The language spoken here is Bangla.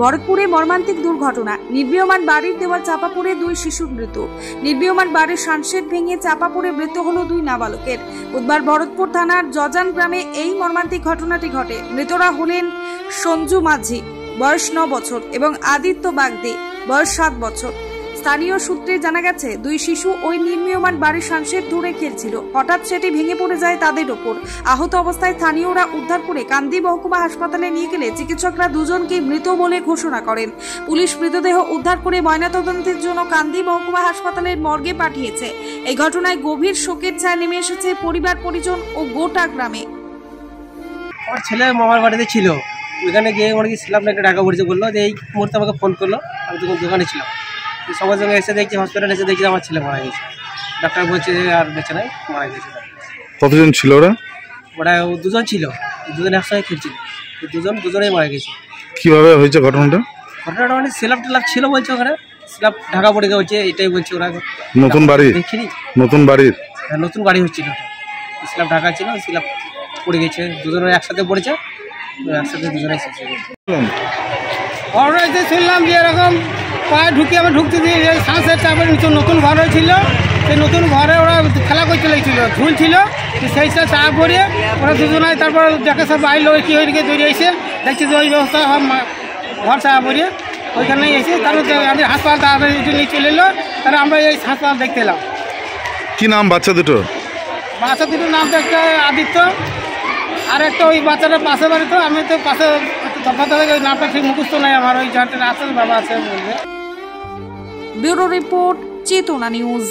ভরতপুরে মর্মান্তিক দুর্ঘটনা। নির্মীয়মান বাড়ির দেওয়াল চাপা পড়ে 2 শিশুর মৃত্যু। নির্মীয়মান বাড়ির সানশেড ভেঙে চাপা পড়ে মৃত্যু হলো 2 নাবালকের। বুধবার ভরতপুর থানার জজান গ্রামে এই মর্মান্তিক ঘটনাটি ঘটে। মৃতরা হলেন সঞ্জু মাঝি, বয়স 9 বছর এবং আদিত্য বাগদি, বয়স 7 বছর। স্থানীয় সূত্রে জানা গেছে 2 শিশু ওই নির্মীয়মান বাড়ির সানশেড ধরে খেলছিল। হঠাৎ সেটি ভেঙে পড়ে যায় তাদের ওপর। আহত অবস্থায় স্থানীয়রা উদ্ধার করে কান্দি মহকুমা হাসপাতালে নিয়ে গেলে চিকিৎসকরা 2 জনকে মৃত বলে ঘোষণা করেন। পুলিশ মৃতদেহ উদ্ধার করে ময়নাতদন্তের জন্য কান্দি মহকুমা হাসপাতালের মর্গে পাঠিয়েছে। এই ঘটনায় গভীর শোকের ছায়া নেমে এসেছে পরিবার, পরিজন ও গোটা গ্রামে। আমার ছেলে মামার বাড়িতে ছিল, ওইখানে গিয়ে অনেক ছিলাম না, একটা টাকা পড়েছে বললো যে এই মুহূর্তে আমাকে ফোন করলো। আমি তখন দোকানে ছিলাম, সঙ্গে সঙ্গে এসে দেখছি হসপিটালে এসে দেখছি আমার ছেলে মারা গেছে। ডাক্তার বলছে যে আর বেঁচে নাই, মারা গেছে। কতজন ছিল ওরা? ওরা 2 জন ছিল, 2 জন একসঙ্গে খেলছিল, দুজনেই মারা গেছে। কিভাবে হয়েছে ঘটনাটা? ঘটনাটা মানে স্ল্যাব টেলাব ছিল বলছে, ওখানে স্ল্যাব ঢাকা পড়ে গেছে, এটাই বলছে ওরা। নতুন বাড়ি? দেখিনি, নতুন বাড়ির নতুন বাড়ি হচ্ছিল, স্ল্যাব ঢাকা ছিল, স্ল্যাব পড়ে গেছে, 2 জন একসাথে পড়েছে, একসাথে 2 জনেই শেষ হয়ে গেছে। ঘটনাতে শুনলাম যে এরকম পায়ে ঢুকিয়ে আমি ঢুকতে দিয়ে সাঁসের চাপের নিচে নতুন ঘর হয়েছিল, সেই নতুন ঘরে ওরা খেলা করতে লেগেছিল, ঝুলছিল, সেই সব চাপ পড়িয়ে ওরা 2 জনায় তারপর দেখে সব বাইর লোক কী হয়ে গিয়ে দৌড়ে এসে দেখছি যে ওই ব্যবস্থা ঘর চাপা পড়িয়ে ওইখানে এসে তারপর আমাদের হাসপাতাল তাড়াতাড়ি নিয়ে চলে এলো। তাহলে আমরা এই হাসপাতাল দেখতে এলাম। কি নাম বাচ্চা দুটো? বাচ্চা দুটোর নাম তো একটা আদিত্য, আর একটা ওই বাচ্চাটার পাশে বাড়ি, তো আমি তো পাশে তফাৎ ওই নামটা ঠিক মুখস্থ নাই আমার, ওই যাতে আছে বাবা আছে বলবে। ব্যুরো রিপোর্ট, চেতনা নিউজ।